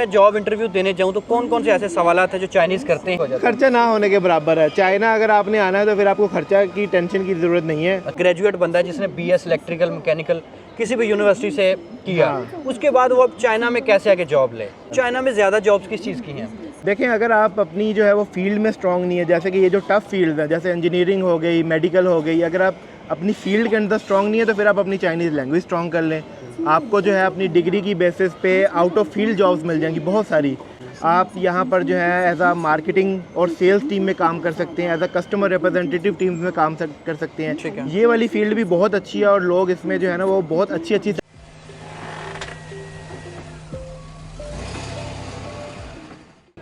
मैं job interview देने जाऊँ तो कौन कौन से ऐसे सवालात हैं जो चाइनीज़ करते हैं? खर्चा ना होने के बराबर है। चाइना अगर आपने आना है तो फिर आपको खर्चा की टेंशन की ज़रूरत नहीं है। ग्रेजुएट बंदा है जिसने BS इलेक्ट्रिकल मैकेनिकल किसी भी यूनिवर्सिटी से किया, उसके बाद वो अब चाइना में कैसे आके जॉब ले? चाइना में ज़्यादा जॉब्स किस चीज़ की हैं? देखें, अगर आप अपनी जो है वो फील्ड में स्ट्रांग नहीं है, जैसे कि ये जो टफ़ फील्ड है जैसे इंजीनियरिंग हो गई, मेडिकल हो गई, अगर आप अपनी फील्ड के अंदर स्ट्रांग नहीं है तो फिर आप अपनी चाइनीज़ लैंग्वेज स्ट्रांग कर लें। आपको जो है अपनी डिग्री की बेसिस पे आउट ऑफ फील्ड जॉब्स मिल जाएंगी बहुत सारी। आप यहाँ पर जो है एज आ मार्केटिंग और सेल्स टीम में काम कर सकते हैं, एज आ कस्टमर रिप्रेजेंटेटिव टीम में काम कर सकते हैं। ये वाली फील्ड भी बहुत अच्छी है और लोग इसमें जो है ना वो बहुत अच्छी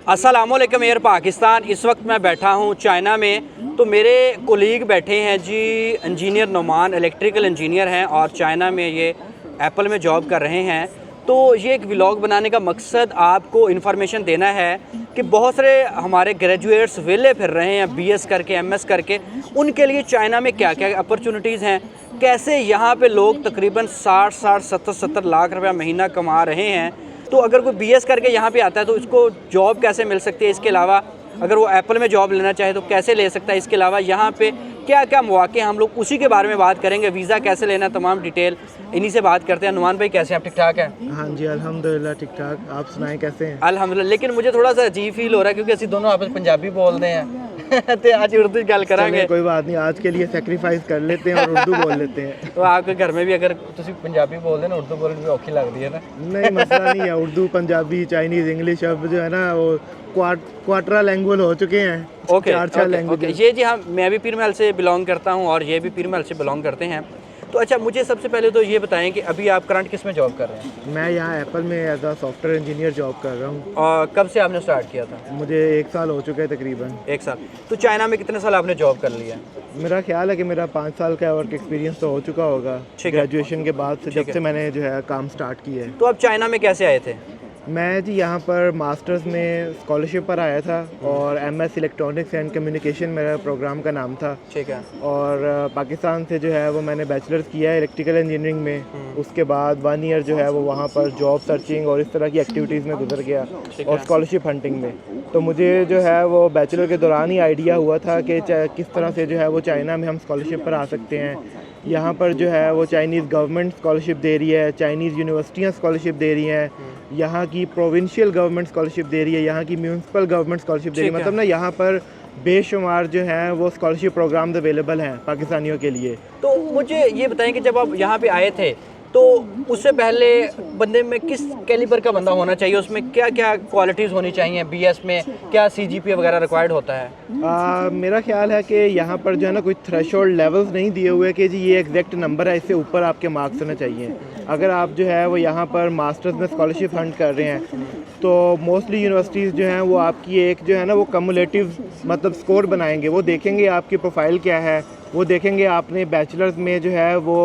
अस्सलामुअलैकुम एयर पाकिस्तान। इस वक्त मैं बैठा हूँ चाइना में, तो मेरे कोलीग बैठे हैं जी, इंजीनियर नुमान इलेक्ट्रिकल इंजीनियर हैं और चाइना में ये एप्पल में जॉब कर रहे हैं। तो ये एक व्लॉग बनाने का मकसद आपको इन्फॉर्मेशन देना है कि बहुत सारे हमारे ग्रेजुएट्स वेले फिर रहे हैं BS करके MS करके, उनके लिए चाइना में क्या क्या अपॉर्चुनिटीज़ हैं, कैसे यहाँ पे लोग तकरीबन 60-70 लाख रुपया महीना कमा रहे हैं। तो अगर कोई BS करके यहाँ पे आता है तो इसको जॉब कैसे मिल सकती है, इसके अलावा अगर वो एप्पल में जॉब लेना चाहे तो कैसे ले सकता है, इसके अलावा यहाँ पे क्या क्या मौके हैं, हम लोग उसी के बारे में बात करेंगे। वीज़ा कैसे लेना, तमाम डिटेल इन्हीं से बात करते हैं। नुमान भाई कैसे हैं आप? ठीक ठाक हैं? हाँ जी, अल्हम्दुलिल्लाह ठीक ठाक। आप सुनाएं कैसे हैं? अल्हम्दुलिल्लाह। लेकिन मुझे थोड़ा सा अजीब फील हो रहा है क्योंकि असं दोनों आपस पंजाबी बोलते हैं तो आज उर्दू गल करांगे। कोई बात नहीं, आज के लिए सेक्रीफाइस कर लेते हैं और उर्दू बोल लेते हैं। तो आपके घर में भी अगर तुम पंजाबी बोलते हैं ना, उर्दू बोलने में औखी लगती है ना? नहीं, मसला नहीं है। उर्दू, पंजाबी, चाइनीज़, इंग्लिश अब जो है ना वो क्वार्टरा लैंग्वेज हो चुके हैं। ओके। ये जी, हाँ, मैं भी पीर महल से बिलोंग करता हूँ और ये भी पीर महल से बिलोंग करते हैं। तो अच्छा, मुझे सबसे पहले तो ये बताएं कि अभी आप करंट किस में जॉब कर रहे हैं? मैं यहाँ एप्पल में एज आ सॉफ्टवेयर इंजीनियर जॉब कर रहा हूँ। और कब से आपने स्टार्ट किया था? मुझे 1 साल हो चुका है तकरीबन। 1 साल। तो चाइना में कितने साल आपने जॉब कर लिया? मेरा ख्याल है कि मेरा 5 साल का वर्क एक्सपीरियंस तो हो चुका होगा ग्रेजुएशन के बाद से, जब से मैंने जो है काम स्टार्ट किया है। तो आप चाइना में कैसे आए थे? मैं जी यहाँ पर मास्टर्स में स्कॉलरशिप पर आया था और MS इलेक्ट्रॉनिक्स एंड कम्युनिकेशन मेरा प्रोग्राम का नाम था। ठीक है। और पाकिस्तान से जो है वो मैंने बैचलर्स किया है इलेक्ट्रिकल इंजीनियरिंग में। उसके बाद 1 ईयर जो है वो वहाँ पर जॉब सर्चिंग और इस तरह की एक्टिविटीज़ में गुजर गया और स्कॉलरशिप हंटिंग में। तो मुझे जो है वो बैचलर के दौरान ही आइडिया हुआ था कि किस तरह से जो है वो चाइना में हम स्कॉलरशिप पर आ सकते हैं। यहाँ पर जो है वो चाइनीज़ गवर्नमेंट स्कॉलरशिप दे रही है, चाइनीज़ यूनिवर्सिटियाँ स्कॉलरशिप दे रही हैं, यहाँ की प्रोविंशियल गवर्नमेंट स्कॉलरशिप दे रही है, यहाँ की म्यूनसिपल गवर्नमेंट स्कॉलरशिप दे रही है। मतलब ना यहाँ पर बेशुमार जो हैं वो स्कॉलरशिप प्रोग्राम्स अवेलेबल हैं पाकिस्तानियों के लिए। तो मुझे ये बताएं कि जब आप यहाँ पे आए थे तो उससे पहले बंदे में किस कैलिबर का बंदा होना चाहिए, उसमें क्या क्या क्वालिटीज़ होनी चाहिए? BS में क्या CGPA वगैरह रिक्वायर्ड होता है? मेरा ख्याल है कि यहाँ पर जो है ना कोई थ्रेशोल्ड लेवल्स नहीं दिए हुए कि जी ये एग्जैक्ट नंबर है, इससे ऊपर आपके मार्क्स होने चाहिए। अगर आप जो है वो यहाँ पर मास्टर्स में स्कॉलरशिप हंट कर रहे हैं तो मोस्टली यूनिवर्सिटीज़ जो हैं वो आपकी एक जो है ना वो कम्युलेटिव मतलब स्कोर बनाएंगे। वो देखेंगे आपकी प्रोफाइल क्या है, वो देखेंगे आपने बैचलर्स में जो है वो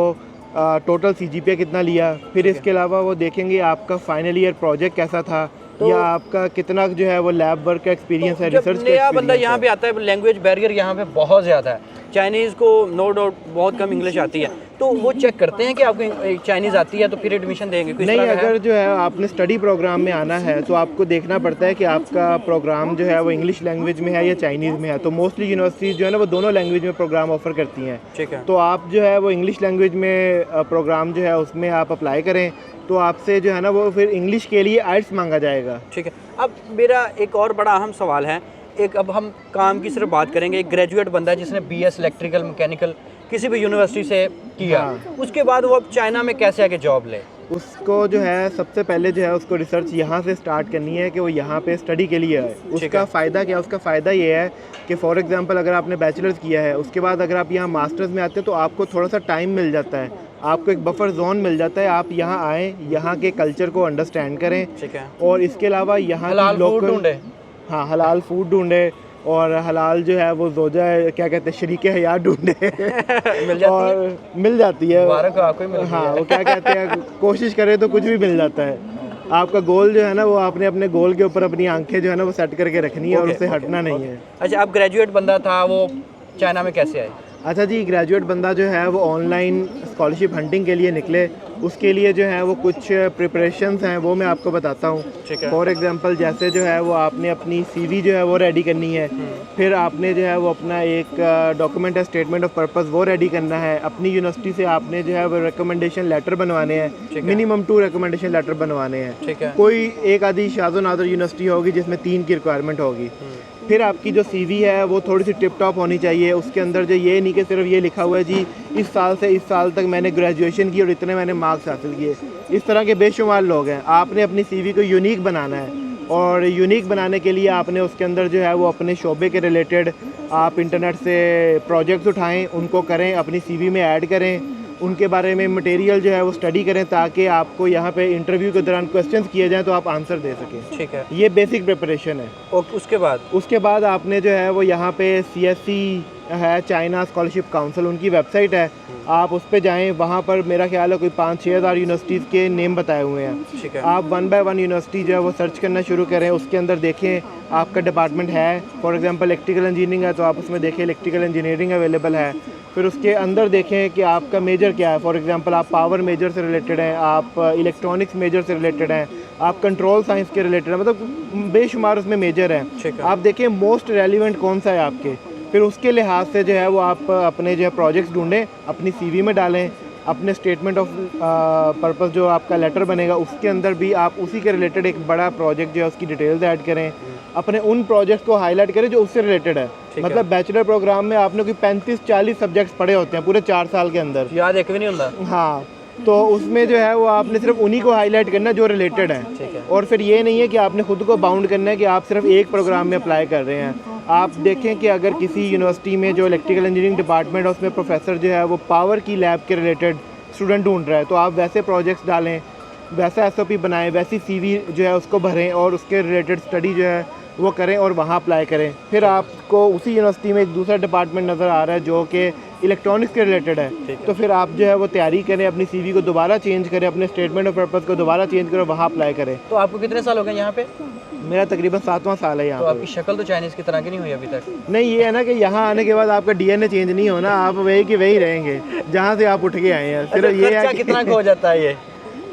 टोटल CGPA कितना लिया, फिर इसके अलावा वो देखेंगे आपका फाइनल ईयर प्रोजेक्ट कैसा था, तो या आपका कितना जो है वो लैब वर्क का एक्सपीरियंस है, रिसर्च का। नया बंदा यहाँ पे आता है, लैंग्वेज बैरियर यहाँ पे बहुत ज़्यादा है। चाइनीज़ को नो डाउट बहुत कम इंग्लिश आती है, तो वो चेक करते हैं कि आपको चाइनीज़ आती है तो फिर एडमिशन देंगे? नहीं, अगर जो है आपने स्टडी प्रोग्राम में आना है तो आपको देखना पड़ता है कि आपका प्रोग्राम जो है वो इंग्लिश लैंग्वेज में है या चाइनीज़ में है। तो मोस्टली यूनिवर्सिटीज़ जो है ना वो दोनों लैंग्वेज में प्रोग्राम ऑफर करती हैं। ठीक है। तो आप जो है वो इंग्लिश लैंग्वेज में प्रोग्राम जो है उसमें आप अप्लाई करें तो आपसे जो है ना वो फिर इंग्लिश के लिए IELTS मांगा जाएगा। ठीक है। अब मेरा एक और बड़ा अहम सवाल है, अब हम काम की सिर्फ बात करेंगे। एक ग्रेजुएट बंदा है जिसने BS इलेक्ट्रिकल मैकेनिकल किसी भी यूनिवर्सिटी से किया, उसके बाद वो अब चाइना में कैसे आके जॉब ले? उसको जो है सबसे पहले जो है उसको रिसर्च यहाँ से स्टार्ट करनी है कि वो यहाँ पे स्टडी के लिए है। उसका फ़ायदा क्या? उसका फ़ायदा ये है कि फॉर एग्जांपल अगर आपने बैचलर्स किया है उसके बाद अगर आप यहाँ मास्टर्स में आते हैं तो आपको थोड़ा सा टाइम मिल जाता है, आपको एक बफर जोन मिल जाता है। आप यहाँ आएँ, यहाँ के कल्चर को अंडरस्टैंड करें। ठीक है। और इसके अलावा यहाँ हलाल फूड ढूंढे। हाँ, हलाल फूड ढूंढे और हलाल जो है वो जोजा क्या कहते हैं शरीके हयात ढूंढे मिल जाती है। हाँ, वो क्या कहते हैं कोशिश करें तो कुछ भी मिल जाता है। आपका गोल जो है ना वो आपने अपने गोल के ऊपर अपनी आंखें जो है ना वो सेट करके रखनी है और उससे हटना नहीं है। अच्छा, अब ग्रेजुएट बंदा था वो चाइना में कैसे आए? अच्छा जी, ग्रेजुएट बंदा जो है वो ऑनलाइन स्कॉलरशिप हंटिंग के लिए निकले, उसके लिए जो है वो कुछ प्रिपरेशंस हैं, वो मैं आपको बताता हूँ। ठीक है। फॉर एग्जांपल जैसे जो है वो आपने अपनी सीवी जो है वो रेडी करनी है, फिर आपने जो है वो अपना एक डॉक्यूमेंट है, स्टेटमेंट ऑफ पर्पस, वो रेडी करना है। अपनी यूनिवर्सिटी से आपने जो है वो रिकमेंडेशन लेटर बनवाने हैं, मिनिमम 2 रिकमेंडेशन लेटर बनवाने हैं। ठीक है। कोई एक आधी शाज़ो नादर यूनिवर्सिटी होगी जिसमें 3 की रिक्वायरमेंट होगी। फिर आपकी जो सीवी है वो थोड़ी सी टिप टॉप होनी चाहिए। उसके अंदर जो ये नहीं कि सिर्फ ये लिखा हुआ है जी इस साल से इस साल तक मैंने ग्रेजुएशन की और इतने मैंने मार्क्स हासिल किए। इस तरह के बेशुमार लोग हैं। आपने अपनी सीवी को यूनिक बनाना है, और यूनिक बनाने के लिए आपने उसके अंदर जो है वो अपने शोबे के रिलेटेड आप इंटरनेट से प्रोजेक्ट्स उठाएं, उनको करें, अपनी सीवी में ऐड करें, उनके बारे में मटेरियल जो है वो स्टडी करें, ताकि आपको यहाँ पे इंटरव्यू के दौरान क्वेश्चंस किए जाएं तो आप आंसर दे सकें। ठीक है। ये बेसिक प्रिपरेशन है। और उसके बाद आपने जो है वो यहाँ पे CSC है, चाइना स्कॉलरशिप काउंसिल, उनकी वेबसाइट है, आप उस पे जाएं। वहाँ पर मेरा ख्याल है कोई 5-6 हज़ार यूनिवर्सिटीज़ के नेम बताए हुए हैं। ठीक है। आप 1 बाय 1 यूनिवर्सिटी जो है वो सर्च करना शुरू करें। उसके अंदर देखें आपका डिपार्टमेंट है, फॉर एग्जांपल इलेक्ट्रिकल इंजीनियरिंग है तो आप उसमें देखें इलेक्ट्रिकल इंजीनियरिंग अवेलेबल है। फिर उसके अंदर देखें कि आपका मेजर क्या है। फॉर एग्जांपल आप पावर मेजर से रिलेटेड हैं, आप इलेक्ट्रॉनिक्स मेजर से रिलेटेड हैं, आप कंट्रोल साइंस के रिलेटेड हैं, मतलब बेशुमार उसमें मेजर हैं। आप देखें मोस्ट रेलिवेंट कौन सा है आपके, फिर उसके लिहाज से जो है वो आप अपने जो है प्रोजेक्ट्स ढूंढें, अपनी सीवी में डालें। अपने स्टेटमेंट ऑफ पर्पस जो आपका लेटर बनेगा उसके अंदर भी आप उसी के रिलेटेड एक बड़ा प्रोजेक्ट जो है उसकी डिटेल्स ऐड करें। अपने उन प्रोजेक्ट्स को हाईलाइट करें जो उससे रिलेटेड है। मतलब बैचलर प्रोग्राम में आपने कोई 35-40 सब्जेक्ट्स पढ़े होते हैं पूरे 4 साल के अंदर, याद एक भी नहीं होता। हाँ, तो उसमें जो है वो आपने सिर्फ उन्हीं को हाईलाइट करना जो रिलेटेड है। और फिर ये नहीं है कि आपने खुद को बाउंड करना है कि आप सिर्फ एक प्रोग्राम में अप्लाई कर रहे हैं। आप देखें कि अगर किसी यूनिवर्सिटी में जो इलेक्ट्रिकल इंजीनियरिंग डिपार्टमेंट है उसमें प्रोफेसर जो है वो पावर की लैब के रिलेटेड स्टूडेंट ढूंढ रहा है, तो आप वैसे प्रोजेक्ट्स डालें, वैसा SOP बनाएं, वैसी CV जो है उसको भरें और उसके रिलेटेड स्टडी जो है वो करें और वहाँ अप्लाई करें। फिर आपको उसी यूनिवर्सिटी में एक दूसरा डिपार्टमेंट नज़र आ रहा है जो कि इलेक्ट्रॉनिक्स के रिलेटेड है, तो फिर आप जो है वो तैयारी करें, अपनी CV को दोबारा चेंज करें, अपने स्टेटमेंट ऑफ पर्पस को दोबारा चेंज करें, वहाँ अप्लाई करें। तो आपको कितने साल हो गए यहाँ पे? मेरा तकरीबन 7वां साल है यहाँ। तो आपकी शक्ल तो चाइनीज़ की तरह की नहीं हुई अभी तक? नहीं, ये है ना कि यहाँ आने के बाद आपका DNA चेंज नहीं होना, आप वही के वही रहेंगे जहाँ से आप उठ के आए हैं। सिर्फ ये है कितना हो जाता है ये?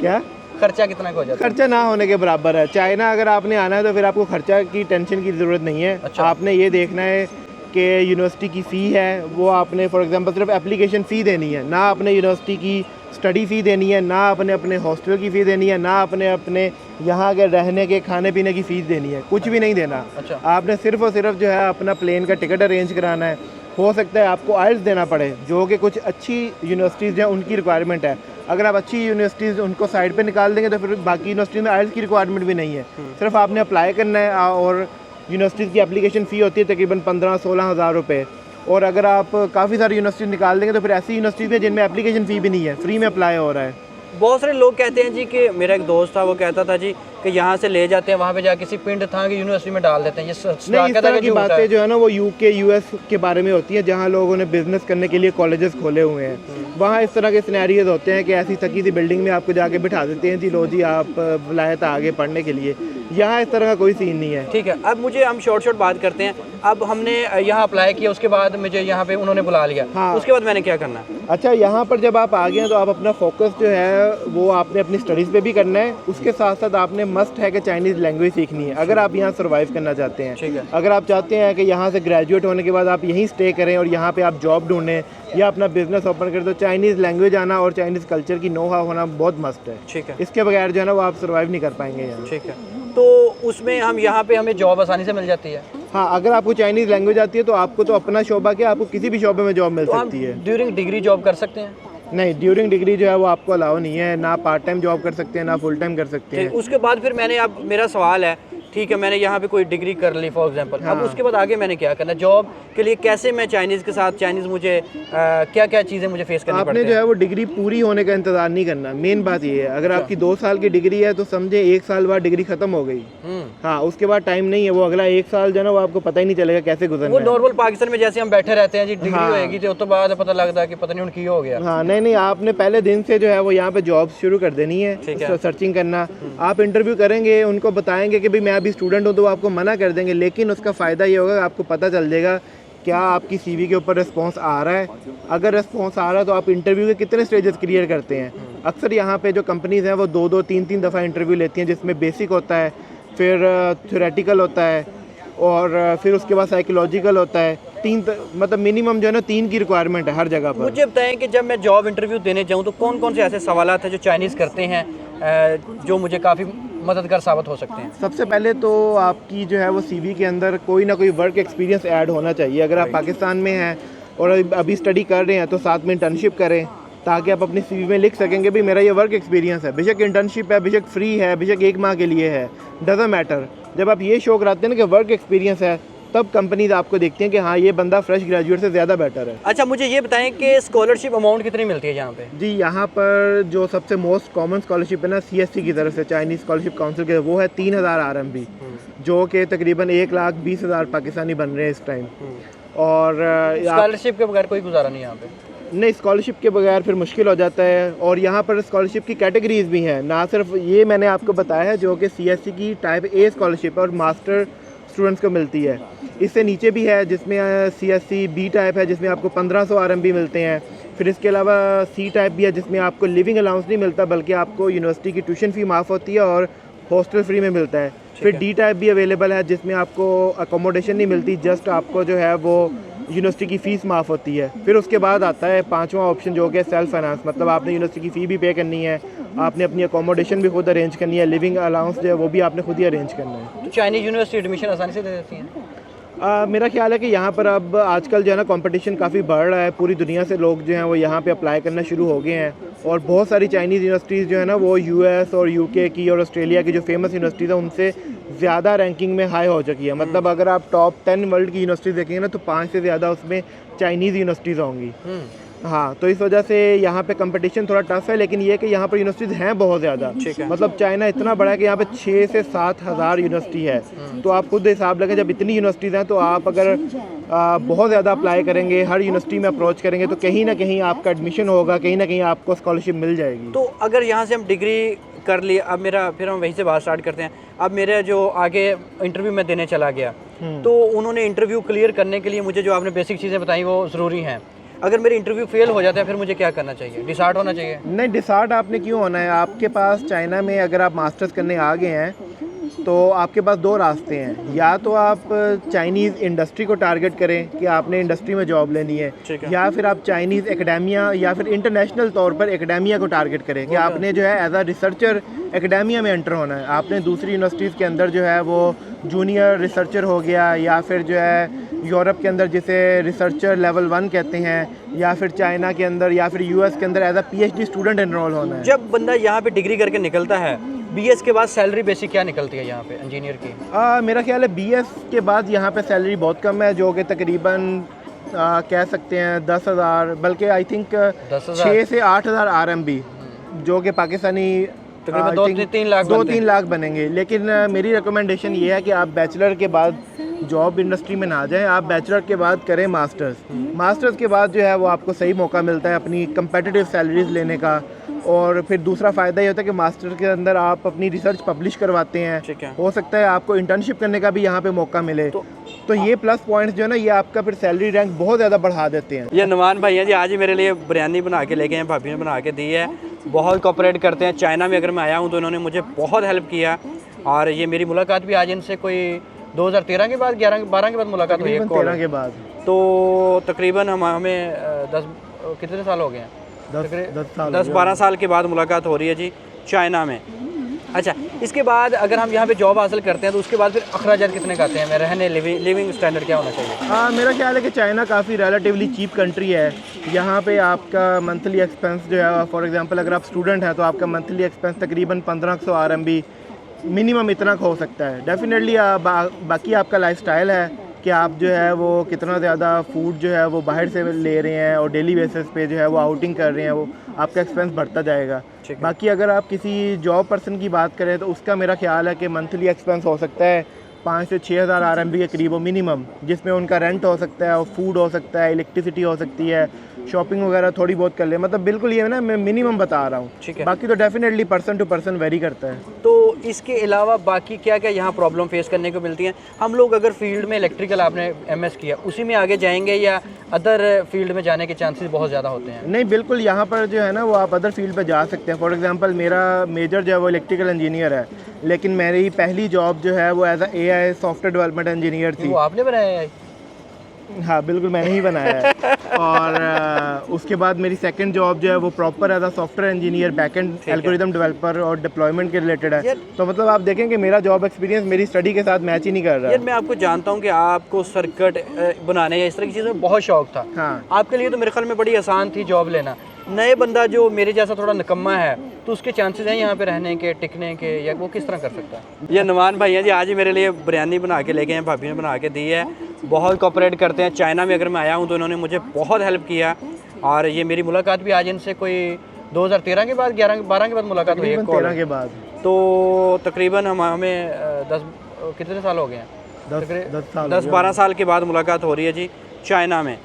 क्या खर्चा कितना हो जाता है? खर्चा ना होने के बराबर है। चाइना अगर आपने आना है तो फिर आपको खर्चा की टेंशन की ज़रूरत नहीं है। अच्छा। आपने ये देखना है कि यूनिवर्सिटी की फ़ी है वो आपने फॉर एग्जांपल सिर्फ एप्लीकेशन फ़ी देनी है, ना आपने यूनिवर्सिटी की स्टडी फ़ी देनी है, ना आपने अपने हॉस्टल की फ़ी देनी है, ना आपने अपने यहाँ के रहने के खाने पीने की फ़ीस देनी है, कुछ भी नहीं देना। अच्छा। आपने सिर्फ और सिर्फ जो है अपना प्लेन का टिकट अरेंज कराना है। हो सकता है आपको IELTS देना पड़े, जो कि कुछ अच्छी यूनिवर्सिटीज़ हैं उनकी रिक्वायरमेंट है। अगर आप अच्छी यूनिवर्सिटीज़ उनको साइड पे निकाल देंगे तो फिर बाकी यूनिवर्सिटी में IELTS की रिक्वायरमेंट भी नहीं है। सिर्फ आपने अप्लाई करना है, और यूनिवर्सिटीज़ की एप्लीकेशन फ़ी होती है तकरीबन 15-16 हज़ार रुपये। और अगर आप काफ़ी सारी यूनिवर्सिटी निकाल देंगे तो फिर ऐसी यूनिवर्सिटीज़ हैं जिनमें एप्लीकेशन फ़ी भी नहीं है, फ्री में अप्लाई हो रहा है। बहुत सारे लोग कहते हैं जी कि मेरा एक दोस्त था, वो कहता था जी कि यहाँ से ले जाते हैं, वहाँ पे जाके किसी पिंड था कि यूनिवर्सिटी में डाल देते हैं। ये नहीं, इस तरह की बातें जो है ना वो UK US के बारे में होती हैं, जहाँ लोगों ने बिजनेस करने के लिए कॉलेजेस खोले हुए हैं। वहाँ इस तरह के सिनेरियोज होते हैं कि ऐसी थकी सी बिल्डिंग में आपको जाके बिठा देते हैं, जी लो जी आप बुलाए था आगे पढ़ने के लिए। यहाँ इस तरह का कोई सीन नहीं है। ठीक है, अब मुझे हम शॉर्ट बात करते हैं। अब हमने यहाँ अप्लाई किया, उसके बाद मुझे यहाँ पे उन्होंने बुला लिया। हाँ। उसके बाद मैंने क्या करना है? अच्छा, यहाँ पर जब आप आ गए हैं तो आप अपना फोकस जो है वो आपने अपनी स्टडीज़ पे भी करना है। उसके साथ साथ आपने मस्ट है कि चाइनीज़ लैंग्वेज सीखनी है अगर आप यहाँ सर्वाइव करना चाहते हैं। ठीक है। अगर आप चाहते हैं कि यहाँ से ग्रेजुएट होने के बाद आप यहीं स्टे करें और यहाँ पे आप जॉब ढूंढें या अपना बिजनेस ओपन करें, तो चाइनीज़ लैंग्वेज आना और चाइनीज़ कल्चर की नो हाउ होना बहुत मस्ट है। ठीक है। इसके बगैर जो है ना वो आप सर्वाइव नहीं कर पाएंगे यहाँ। ठीक है, तो उसमें हम यहाँ पे हमें जॉब आसानी से मिल जाती है? हाँ, अगर आपको चाइनीज़ लैंग्वेज आती है तो आपको तो अपना शोबा क्या, आपको किसी भी शोबे में जॉब मिल सकती है। ड्यूरिंग डिग्री जॉब कर सकते हैं? नहीं, ड्यूरिंग डिग्री जो है वो आपको अलाउ नहीं है, ना पार्ट टाइम जॉब कर सकते हैं ना फुल टाइम कर सकते हैं। उसके बाद फिर मैंने, अब मेरा सवाल है, ठीक है मैंने यहाँ पे कोई डिग्री कर ली फॉर एग्जांपल, अब उसके बाद आगे मैंने क्या करना? जॉब के लिए कैसे मैं चाइनीज़ के साथ, चाइनीज़ मुझे क्या क्या चीज़ें मुझे फेस करनी पड़ती है? आपने जो है वो डिग्री पूरी होने का इंतज़ार नहीं करना। मेन बात ये है, अगर आपकी 2 साल की डिग्री है तो समझे 1 साल बाद डिग्री खत्म हो गई। हाँ, उसके बाद टाइम नहीं है, वो अगला 1 साल जो है ना वो आपको पता ही नहीं चलेगा कैसे गुजरना है। वो नॉर्मल पाकिस्तान में जैसे हम बैठे रहते हैं जी, डिग्री होएगी तो उसके बाद पता लगता है कि पता नहीं उनकी हो गया। हाँ, नहीं, आपने पहले दिन से जो है वो यहाँ पे जॉब शुरू कर देनी है, सर्चिंग करना। आप इंटरव्यू करेंगे, उनको बताएंगे कि भाई मैं अभी स्टूडेंट हूँ, तो वो आपको मना कर देंगे, लेकिन उसका फ़ायदा ये होगा आपको पता चल जाएगा क्या आपकी सीवी के ऊपर रिस्पांस आ रहा है। अगर रिस्पांस आ रहा है तो आप इंटरव्यू के कितने स्टेजेस क्लियर करते हैं। अक्सर यहाँ पे जो कंपनीज़ हैं वो 2-2 3-3 दफ़ा इंटरव्यू लेती हैं, जिसमें बेसिक होता है, फिर थ्योरेटिकल होता है और फिर उसके बाद साइकोलॉजिकल होता है। मतलब मिनिमम जो है ना 3 की रिक्वायरमेंट है हर जगह पर। मुझे बताएं कि जब मैं जॉब इंटरव्यू देने जाऊं तो कौन कौन से ऐसे सवालात हैं जो चाइनीज़ करते हैं जो मुझे काफ़ी मददगार साबित हो सकते हैं। सबसे पहले तो आपकी जो है वो सीवी के अंदर कोई ना कोई वर्क एक्सपीरियंस ऐड होना चाहिए। अगर आप पाकिस्तान में हैं और अभी स्टडी कर रहे हैं तो साथ में इंटर्नशिप करें, ताकि आप अपनी सीवी में लिख सकेंगे भी मेरा ये वर्क एक्सपीरियंस है। बेशक इंटर्नशिप है, बेशक फ्री है, बेशक 1 माह के लिए है, डज़न्ट मैटर। जब आप ये शो कराते हैं ना कि वर्क एक्सपीरियंस है, तब कंपनीज आपको देखती हैं कि हाँ ये बंदा फ्रेश ग्रेजुएट से ज़्यादा बेटर है। अच्छा, मुझे ये बताएं कि स्कॉलरशिप अमाउंट कितनी मिलती है यहाँ पे। जी, यहाँ पर जो सबसे मोस्ट कॉमन स्कॉलरशिप है ना CSC की तरफ से, चाइनीज़ स्कॉलरशिप काउंसिल के, वो है 3000 RMB, जो कि तकरीबन 1,20,000 पाकिस्तानी बन रहे हैं इस टाइम। और स्कॉलरशिप के बगैर कोई गुजारा नहीं यहाँ पे। नहीं, स्कॉलरशिप के बगैर फिर मुश्किल हो जाता है। और यहाँ पर स्कॉलरशिप की कैटेगरीज भी हैं, ना सिर्फ ये मैंने आपको बताया है जो कि CSC की टाइप A स्कॉलरशिप और मास्टर स्टूडेंट्स को मिलती है। इससे नीचे भी है जिसमें CSC B टाइप है, जिसमें आपको 1500 RMB मिलते हैं। फिर इसके अलावा C टाइप भी है जिसमें आपको लिविंग अलाउंस नहीं मिलता, बल्कि आपको यूनिवर्सिटी की ट्यूशन फ़ी माफ़ होती है और हॉस्टल फ्री में मिलता है। फिर D टाइप भी अवेलेबल है जिसमें आपको अकोमोडेशन नहीं मिलती, जस्ट आपको जो है वो यूनिवर्सिटी की फ़ीस माफ़ होती है। फिर उसके बाद आता है 5वां ऑप्शन जो कि सेल्फ फाइनेंस, मतलब आपने यूनिवर्सिटी की फ़ी भी पे करनी है, आपने अपनी अकोमोडेशन भी खुद अरेंज करनी है, लिविंग अलाउंस जो है वो भी आपने खुद ही अरेंज करना है। तो चाइनीज़ यूनिवर्सिटी एडमिशन आसानी से दे देती हैं। मेरा ख्याल है कि यहाँ पर अब आजकल जो है ना कंपटीशन काफ़ी बढ़ रहा है, पूरी दुनिया से लोग जो हैं वो यहाँ पे अप्लाई करना शुरू हो गए हैं। और बहुत सारी चाइनीज़ यूनिवर्सिटीज़ जो है ना वो US और UK की और ऑस्ट्रेलिया की जो फेमस यूनिवर्सिटीज़ हैं उनसे ज़्यादा रैंकिंग में हाई हो चुकी है। मतलब अगर आप टॉप 10 वर्ल्ड की यूनिवर्सिटीज़ देखेंगे ना तो 5 से ज़्यादा उसमें चाइनीज़ यूनिवर्सिटीज़ होंगी। हाँ, तो इस वजह से यहाँ पे कंपटीशन थोड़ा टफ है, लेकिन ये कि यहाँ पर यूनिवर्सिटीज़ हैं बहुत ज़्यादा। मतलब चाइना इतना बड़ा है कि यहाँ पे 6 से 7 हज़ार यूनिवर्सिटी है। तो आप खुद हिसाब लगाएं, जब इतनी यूनिवर्सिटीज़ हैं तो आप अगर बहुत ज़्यादा अप्लाई करेंगे, हर यूनिवर्सिटी में अप्रोच करेंगे, तो कहीं ना कहीं आपका एडमिशन होगा, कहीं ना कहीं आपको स्कॉलरशिप मिल जाएगी। तो अगर यहाँ से हम डिग्री कर लिए, अब मेरा फिर हम वहीं से बात स्टार्ट करते हैं। अब मेरा जो आगे इंटरव्यू में देने चला गया, तो उन्होंने इंटरव्यू क्लियर करने के लिए मुझे जो आपने बेसिक चीज़ें बताई वो ज़रूरी हैं। अगर मेरी इंटरव्यू फेल हो जाता है फिर मुझे क्या करना चाहिए? डिसार्ट होना चाहिए? नहीं, डिसार्ट आपने क्यों होना है। आपके पास चाइना में अगर आप मास्टर्स करने आ गए हैं तो आपके पास 2 रास्ते हैं। या तो आप चाइनीज़ इंडस्ट्री को टारगेट करें कि आपने इंडस्ट्री में जॉब लेनी है, या फिर आप चाइनीज़ एकेडेमिया या फिर इंटरनेशनल तौर पर एकेडेमिया को टारगेट करें कि आपने जो है एज अ रिसर्चर एकेडेमिया में एंटर होना है। आपने दूसरी यूनिवर्सिटीज़ के अंदर जो है वो जूनियर रिसर्चर हो गया, या फिर जो है यूरोप के अंदर जिसे रिसर्चर लेवल 1 कहते हैं, या फिर चाइना के अंदर या फिर US के अंदर as a PhD student enrol होना है। जब बंदा यहाँ पे डिग्री करके निकलता है, BS के बाद सैलरी बेसिक क्या निकलती है यहाँ पे इंजीनियर की? मेरा ख्याल है BS के बाद यहाँ पे सैलरी बहुत कम है, जो कि तकरीबन कह सकते हैं 10,000, बल्कि आई थिंक 6 से 8,000 RMB, जो कि पाकिस्तानी तकरीबन 2-3 लाख बनेंगे। लेकिन मेरी रिकमेंडेशन ये है कि आप बैचलर के बाद जॉब इंडस्ट्री में ना जाएं, आप बैचलर के बाद करें मास्टर्स के बाद जो है वो आपको सही मौका मिलता है अपनी कंपेटिटिव सैलरीज लेने का। और फिर दूसरा फ़ायदा ये होता है कि मास्टर के अंदर आप अपनी रिसर्च पब्लिश करवाते हैं, हो सकता है आपको इंटर्नशिप करने का भी यहाँ पे मौका मिले। तो ये प्लस पॉइंट्स जो है ना ये आपका फिर सैलरी रैंक बहुत ज़्यादा बढ़ा देते हैं। ये नुमान भाई हैं जी, आज ही मेरे लिए बिरयानी बना के लेके हैं, भाभी ने बना के दी है, बहुत कोऑपरेट करते हैं। चाइना में अगर मैं आया हूँ तो इन्होंने मुझे बहुत हेल्प किया। और ये मेरी मुलाकात भी आज इनसे कोई 2013 के बाद 11-12 के बाद मुलाकात हुई है, 13 के बाद। तो तकरीबन हमें 10 कितने साल हो गए हैं? 10-12 साल के बाद मुलाकात हो रही है जी चाइना में। अच्छा, इसके बाद अगर हम यहाँ पे जॉब हासिल करते हैं तो उसके बाद फिर अखराजात कितने का आते हैं? मैं रहने लिविंग स्टैंडर्ड क्या होना चाहिए? हाँ, मेरा ख्याल है कि चाइना काफ़ी रिलेटिवली चीप कंट्री है। यहाँ पे आपका मंथली एक्सपेंस जो है, फॉर एग्जांपल अगर आप स्टूडेंट हैं तो आपका मंथली एक्सपेंस तकरीबन 1500 RMB मिनिमम इतना हो सकता है। डेफिनेटली बाकी आपका लाइफस्टाइल है कि आप जो है वो कितना ज़्यादा फूड जो है वो बाहर से ले रहे हैं और डेली बेसिस पे जो है वो आउटिंग कर रहे हैं, वो आपका एक्सपेंस बढ़ता जाएगा। बाकी अगर आप किसी जॉब पर्सन की बात करें तो उसका मेरा ख्याल है कि मंथली एक्सपेंस हो सकता है 5 से 6,000 RMB के करीब मिनिमम, जिसमें उनका रेंट हो सकता है और फूड हो सकता है, इलेक्ट्रिसिटी हो सकती है, शॉपिंग वगैरह थोड़ी बहुत कर ले। मतलब बिल्कुल ये ना मैं मिनिमम बता रहा हूँ, बाकी तो definitely person to person vary करता है। तो इसके अलावा बाकी क्या क्या यहाँ प्रॉब्लम फेस करने को मिलती हैं? हम लोग अगर फील्ड में इलेक्ट्रिकल आपने एमएस किया उसी में आगे जाएंगे या अदर फील्ड में जाने के चांसेस बहुत ज़्यादा होते हैं? नहीं, बिल्कुल यहाँ पर जो है ना वो आप अदर फील्ड पे जा सकते हैं। फॉर एग्जांपल मेरा मेजर जो है वो इलेक्ट्रिकल इंजीनियर है, लेकिन मेरी पहली जॉब जो है वो as a AI software development engineer थी। वो आपने बनाया है? हाँ बिल्कुल, मैंने ही बनाया है। और उसके बाद मेरी सेकंड जॉब जो है वो proper as a software engineer backend algorithm developer और डिप्लॉयमेंट के रिलेटेड है। तो मतलब आप देखें कि मेरा जॉब एक्सपीरियंस मेरी स्टडी के साथ मैच ही नहीं कर रहा है। यार मैं आपको जानता हूँ कि आपको सर्किट बनाने या इस तरह की चीज़ों में बहुत शौक था। हाँ, आपके लिए तो मेरे ख्याल में बड़ी आसान थी जॉब लेना। नए बंदा जो मेरे जैसा थोड़ा निकम्मा है तो उसके चांसेस हैं यहाँ पे रहने के, टिकने के, या वो किस तरह कर सकता है? ये नुमान भाई हैं जी, आज ही मेरे लिए बिरयानी बना के लेके हैं, भाभी ने बना के दी है। बहुत कोऑपरेट करते हैं। चाइना में अगर मैं आया हूँ तो इन्होंने मुझे बहुत हेल्प किया। और ये मेरी मुलाकात भी आज इनसे कोई 2013 के बाद 11-12 के बाद मुलाकात हुई है। 13 के बाद तो तकरीबन हमें 10 कितने साल हो गए हैं? 10-12 साल के बाद मुलाकात हो रही है जी चाइना में।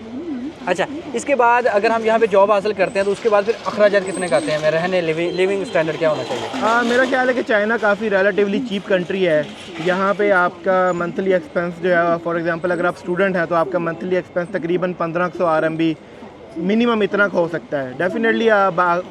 अच्छा, इसके बाद अगर हम यहाँ पे जॉब हासिल करते हैं तो उसके बाद फिर अखराजात कितने का आते हैं? मैं रहने लिविंग स्टैंडर्ड क्या होना चाहिए? हाँ, मेरा ख्याल है कि चाइना काफ़ी रिलेटिवली चीप कंट्री है। यहाँ पे आपका मंथली एक्सपेंस जो है, फॉर एग्जांपल अगर आप स्टूडेंट हैं तो आपका मंथली एक्सपेंस तकरीबन 1500 RMB मिनिमम इतना का हो सकता है। डेफिनेटली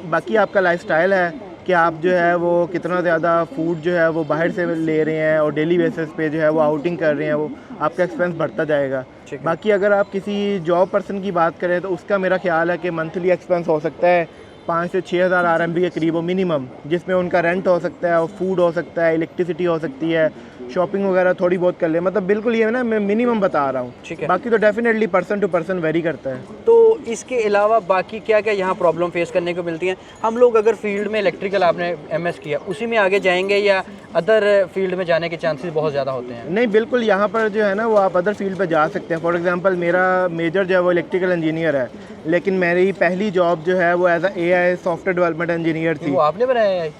बाकी आपका लाइफस्टाइल है कि आप जो है वो कितना ज़्यादा फूड जो है वो बाहर से ले रहे हैं और डेली बेसिस पे जो है वो आउटिंग कर रहे हैं, वो आपका एक्सपेंस बढ़ता जाएगा। बाकी अगर आप किसी जॉब पर्सन की बात करें तो उसका मेरा ख्याल है कि मंथली एक्सपेंस हो सकता है 5 से 6000 RMB के करीब मिनिमम, जिसमें उनका रेंट हो सकता है और फूड हो सकता है, इलेक्ट्रिसिटी हो सकती है, शॉपिंग वगैरह थोड़ी बहुत कर ले। मतलब बिल्कुल ये ना मैं मिनिमम बता रहा हूँ, बाकी तो definitely person to person vary करता है। तो इसके अलावा बाकी क्या क्या यहाँ प्रॉब्लम फेस करने को मिलती हैं? हम लोग अगर फील्ड में इलेक्ट्रिकल आपने एमएस किया उसी में आगे जाएंगे या अदर फील्ड में जाने के चांसेस बहुत ज़्यादा होते हैं? नहीं, बिल्कुल यहाँ पर जो है ना वो आप अदर फील्ड पे जा सकते हैं। फॉर एग्जांपल मेरा मेजर जो है वो इलेक्ट्रिकल इंजीनियर है, लेकिन मेरी पहली जॉब जो है वो as a AI software development engineer थी। वो आपने बनाया है?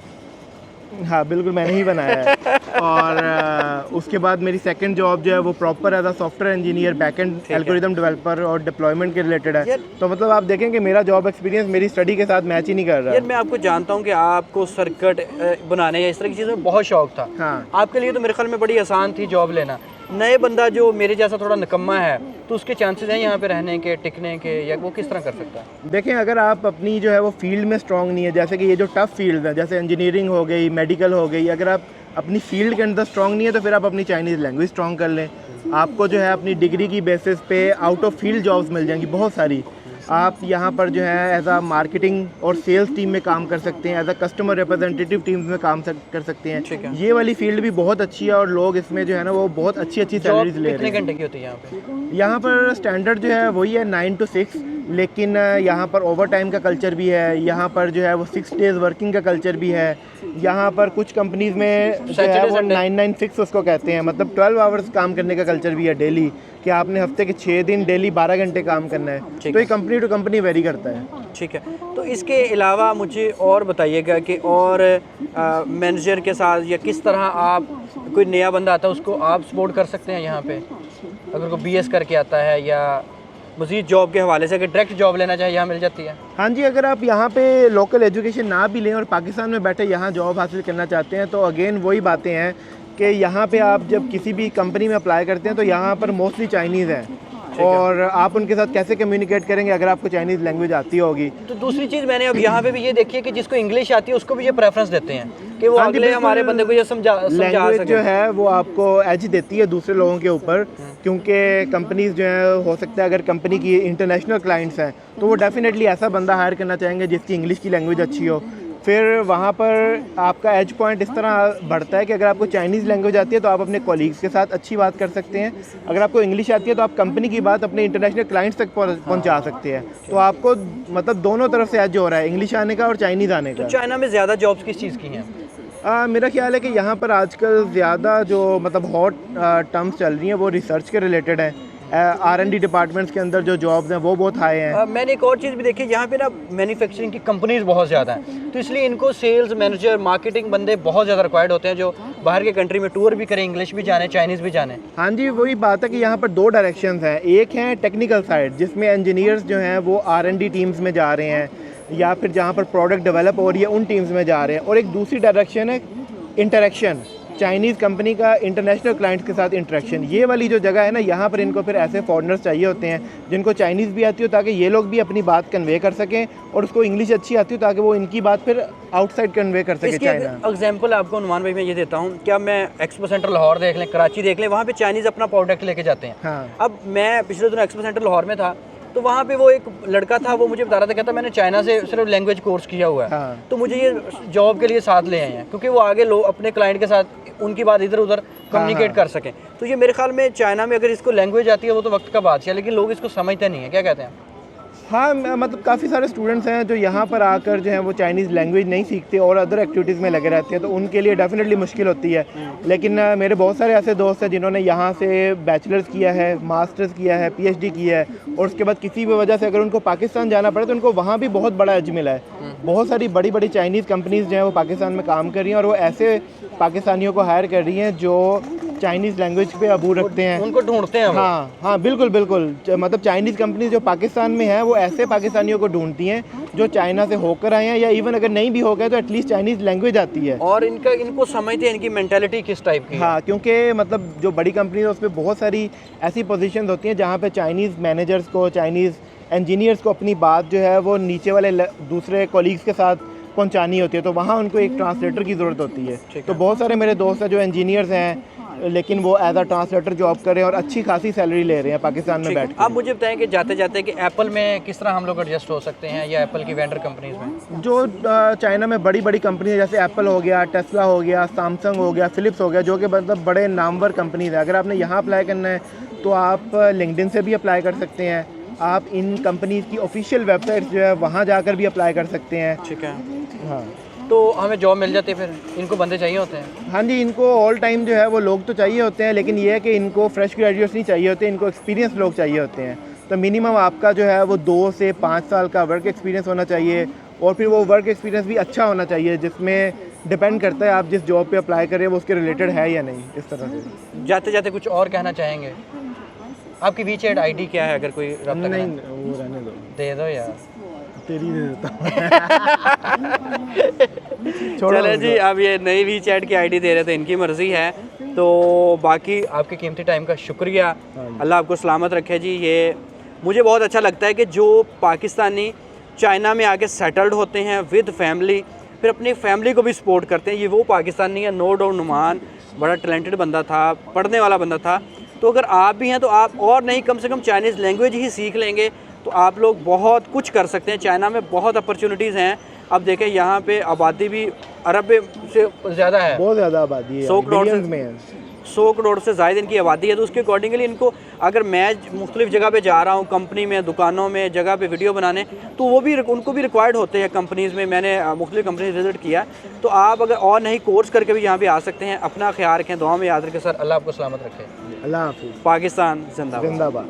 हाँ बिल्कुल, मैंने ही बनाया है। और उसके बाद मेरी सेकंड जॉब जो है वो proper as a software engineer backend algorithm developer और डिप्लॉयमेंट के रिलेटेड है। तो मतलब आप देखें कि मेरा जॉब एक्सपीरियंस मेरी स्टडी के साथ मैच ही नहीं कर रहा है। यार मैं आपको जानता हूँ कि आपको सर्किट बनाने या इस तरह की चीज़ों में बहुत शौक था। हाँ, आपके लिए तो मेरे ख्याल में बड़ी आसान थी जॉब लेना। नए बंदा जो मेरे जैसा थोड़ा निकम्मा है तो उसके चांसेस हैं यहाँ पे रहने के, टिकने के, या वो किस तरह कर सकता है? देखें अगर आप अपनी जो है वो फील्ड में स्ट्रांग नहीं है, जैसे कि ये जो टफ फील्ड है जैसे इंजीनियरिंग हो गई, मेडिकल हो गई, अगर आप अपनी फील्ड के अंदर स्ट्रांग नहीं है तो फिर आप अपनी चाइनीज़ लैंग्वेज स्ट्रांग कर लें। आपको जो है अपनी डिग्री की बेसिस पे आउट ऑफ फील्ड जॉब्स मिल जाएंगी बहुत सारी। आप यहाँ पर जो है एज आ मार्केटिंग और सेल्स टीम में काम कर सकते हैं, as a customer representative teams में काम कर सकते हैं। ये वाली फील्ड भी बहुत अच्छी है और लोग इसमें जो है ना वो बहुत अच्छी सैलरीज ले रहे हैं। कितने घंटे की होती है यहाँ पे? यहाँ पर स्टैंडर्ड जो है वही है 9 to 6, लेकिन यहाँ पर ओवर टाइम का कल्चर भी है। यहाँ पर जो है वो 6 days वर्किंग का कल्चर भी है। यहाँ पर कुछ कंपनीज में जो है वो 996 उसको कहते हैं, मतलब 12 आवर्स काम करने का कल्चर भी है डेली, कि आपने हफ्ते के 6 दिन डेली 12 घंटे काम करना है। तो ये कंपनी टू कंपनी वेरी करता है। ठीक है, तो इसके अलावा मुझे और बताइएगा कि और मैनेजर के साथ या किस तरह आप, कोई नया बंदा आता है उसको आप सपोर्ट कर सकते हैं यहाँ पे? अगर कोई BS करके आता है या मज़ीद जॉब के हवाले से अगर डायरेक्ट जॉब लेना चाहे यहाँ मिल जाती है? हाँ जी, अगर आप यहाँ पे लोकल एजुकेशन ना भी लें और पाकिस्तान में बैठे यहाँ जॉब हासिल करना चाहते हैं तो अगेन वही बातें हैं कि यहाँ पे आप जब किसी भी कंपनी में अप्लाई करते हैं तो यहाँ पर मोस्टली चाइनीज़ हैं और आप उनके साथ कैसे कम्युनिकेट करेंगे अगर आपको चाइनीज़ लैंग्वेज आती होगी। तो दूसरी चीज़ मैंने अब यहाँ पे भी ये देखी है कि जिसको इंग्लिश आती है उसको भी ये प्रेफरेंस देते हैं कि वो अगले हमारे बंदे को ये समझा लैंग्वेज सके। जो है वो आपको एज देती है दूसरे लोगों के ऊपर, क्योंकि कंपनीज जो है हो सकता है अगर कंपनी की इंटरनेशनल क्लाइंट्स हैं तो वो डेफिनेटली ऐसा बंदा हायर करना चाहेंगे जिसकी इंग्लिश की लैंग्वेज अच्छी हो। फिर वहाँ पर आपका एज पॉइंट इस तरह बढ़ता है कि अगर आपको चाइनीज़ लैंग्वेज आती है तो आप अपने कॉलीग्स के साथ अच्छी बात कर सकते हैं। अगर आपको इंग्लिश आती है तो आप कंपनी की बात अपने इंटरनेशनल क्लाइंट्स तक पहुँचा सकते हैं। तो आपको मतलब दोनों तरफ से एज हो रहा है, इंग्लिश आने का और चाइनीज़ आने का। तो चाइना में ज़्यादा जॉब्स किस चीज़ की हैं? मेरा ख्याल है कि यहाँ पर आजकल ज़्यादा जो मतलब हॉट टर्म्स चल रही हैं वो रिसर्च के रिलेटेड है। R&D डिपार्टमेंट्स के अंदर जो जॉब्स हैं वो बहुत हाई हैं। मैंने एक और चीज़ भी देखी, यहाँ पे ना मैन्युफैक्चरिंग की कंपनीज बहुत ज़्यादा हैं, तो इसलिए इनको सेल्स मैनेजर, मार्केटिंग बंदे बहुत ज़्यादा रिक्वायर्ड होते हैं जो बाहर के कंट्री में टूर भी करें, इंग्लिश भी जाने, चाइनीज़ भी जाने। हाँ जी, वही बात है कि यहाँ पर 2 डायरेक्शंस हैं। एक है टेक्निकल साइड जिसमें इंजीनियर्स जो हैं वो R&D टीम्स में जा रहे हैं या फिर जहाँ पर प्रोडक्ट डेवलप हो रही है उन टीम्स में जा रहे हैं, और एक दूसरी डायरेक्शन है इंटरेक्शन, चाइनीज़ कंपनी का इंटरनेशनल क्लाइंट्स के साथ इंटरेक्शन, ये वाली जो जगह है ना, यहाँ पर इनको फिर ऐसे फॉरेनर्स चाहिए होते हैं जिनको चाइनीज़ भी आती हो, ताकि ये लोग भी अपनी बात कन्वे कर सकें और उसको इंग्लिश अच्छी आती हो ताकि वो इनकी बात फिर आउटसाइड कन्वे कर सके चाइना। एग्जाम्पल आपको नुमान भाई मैं ये देता हूँ, क्या मैं एक्सपो सेंटर लाहौर देख लें, कराची देख लें, वहाँ पे चाइनीज़ अपना प्रोडक्ट लेके जाते हैं। हाँ। अब मैं पिछले दिनों एक्सपो सेंटर लाहौर में था, तो वहाँ पे वो एक लड़का था, वो मुझे बता रहा था, कहता मैंने चाइना से सिर्फ लैंग्वेज कोर्स किया हुआ है। हाँ। तो मुझे ये जॉब के लिए साथ ले आए हैं, क्योंकि वो आगे लोग अपने क्लाइंट के साथ उनकी बात इधर उधर कम्युनिकेट कर सकें। तो ये मेरे ख्याल में चाइना में अगर इसको लैंग्वेज आती है वो तो वक्त का बात है, लेकिन लोग इसको समझते नहीं है। क्या कहते हैं? हाँ, मतलब काफ़ी सारे स्टूडेंट्स हैं जो यहाँ पर आकर जो है वो चाइनीज़ लैंग्वेज नहीं सीखते और अदर एक्टिविटीज़ में लगे रहते हैं, तो उनके लिए डेफिनेटली मुश्किल होती है। लेकिन मेरे बहुत सारे ऐसे दोस्त हैं जिन्होंने यहाँ से बैचलर्स किया है, मास्टर्स किया है, पीएचडी किया है, और उसके बाद किसी भी वजह से अगर उनको पाकिस्तान जाना पड़े तो उनको वहाँ भी बहुत बड़ा एज मिला है। बहुत सारी बड़ी बड़ी चाइनीज़ कंपनीज़ जो हैं वो पाकिस्तान में काम कर रही हैं और वो ऐसे पाकिस्तानियों को हायर कर रही हैं जो चाइनीज़ लैंग्वेज पे अबूर रखते हैं, उनको ढूंढते हैं वो। हाँ, बिल्कुल बिल्कुल। मतलब चाइनीज़ कंपनी जो पाकिस्तान में है वो ऐसे पाकिस्तानियों को ढूंढती हैं जो चाइना से होकर आए हैं, या इवन अगर नहीं भी हो गए तो एटलीस्ट चाइनीज़ लैंग्वेज आती है। और इनको समझते हैं इनकी मेंटालिटी किस टाइप की है। हाँ, क्योंकि मतलब जो बड़ी कंपनी है उसमें बहुत सारी ऐसी पोजीशंस होती हैं जहाँ पे चाइनीज़ मैनेजर्स को, चाइनीज़ इंजीनियर्स को अपनी बात जो है वो नीचे वाले दूसरे कॉलीग्स के साथ पहुंचानी होती है, तो वहाँ उनको एक ट्रांसलेटर की ज़रूरत होती है। तो बहुत सारे मेरे दोस्त हैं जो इंजीनियर्स हैं लेकिन वो एज अ ट्रांसलेटर जॉब कर रहे हैं और अच्छी खासी सैलरी ले रहे हैं पाकिस्तान में बैठ के। आप मुझे बताएं कि जाते जाते कि एप्पल में किस तरह हम लोग एडजस्ट हो सकते हैं, या एप्पल की वेंडर कंपनीज में? जो चाइना में बड़ी बड़ी कंपनी है जैसे एप्पल हो गया, टेस्ला हो गया, सैमसंग हो गया, फिलिप्स हो गया, जो कि मतलब बड़े नामवर कंपनीज है, अगर आपने यहाँ अप्लाई करना है तो आप लिंक्डइन से भी अप्लाई कर सकते हैं। आप इन कंपनीज की ऑफिशियल वेबसाइट जो है वहाँ जाकर भी अप्लाई कर सकते हैं। ठीक है। हाँ, तो हमें जॉब मिल जाती है, फिर इनको बंदे चाहिए होते हैं? हाँ जी, इनको ऑल टाइम जो है वो लोग तो चाहिए होते हैं, लेकिन ये है कि इनको फ्रेश ग्रेजुएट्स नहीं चाहिए होते, इनको एक्सपीरियंस लोग चाहिए होते हैं। तो मिनिमम आपका जो है वो 2 से 5 साल का वर्क एक्सपीरियंस होना चाहिए, और फिर वो वर्क एक्सपीरियंस भी अच्छा होना चाहिए, जिसमें डिपेंड करता है आप जिस जॉब पे अप्लाई करें वो उसके रिलेटेड है या नहीं। इस तरह से जाते जाते कुछ और कहना चाहेंगे? आपकी वीचैट आईडी क्या है, अगर कोई रब्ता नहीं, वो रहने दो, दे दो यार, तेरी दे देता चले जी। अब ये नई वीचैट की आईडी दे रहे थे, इनकी मर्ज़ी है। तो बाकी आपके कीमती टाइम का शुक्रिया, अल्लाह आपको सलामत रखे जी। ये मुझे बहुत अच्छा लगता है कि जो पाकिस्तानी चाइना में आके सेटल्ड होते हैं विद फैमिली, फिर अपनी फैमिली को भी सपोर्ट करते हैं, ये वो पाकिस्तानी है। नो डाउट नुमान बड़ा टैलेंटेड बंदा था, पढ़ने वाला बंदा था। तो अगर आप भी हैं तो आप और नहीं कम से कम चाइनीज़ लैंग्वेज ही सीख लेंगे तो आप लोग बहुत कुछ कर सकते हैं। चाइना में बहुत अपॉर्चुनिटीज़ हैं। अब देखें यहाँ पे आबादी भी अरब से ज़्यादा है, बहुत ज़्यादा आबादी है, 100 करोड़ में है। 100 करोड़ से ज़ायद इनकी आबादी है। तो उसके अकॉर्डिंगली इनको अगर मैं मुख्तलिफ़ जगह पे जा रहा हूँ, कंपनी में, दुकानों में, जगह पे वीडियो बनाने, तो वो भी उनको भी रिक्वायर्ड होते हैं कंपनीज़ में। मैंने मुख्तलिफ़ कंपनीज विज़िट किया। तो आप अगर और नहीं कोर्स करके भी यहाँ पे आ सकते हैं। अपना ख्याल रखें, दुआ में याद रखें सर। अल्लाह आपको सलामत रखे। अल्लाह हाफिज़। पाकिस्तान जिंदाबाद। जिंदाबाद।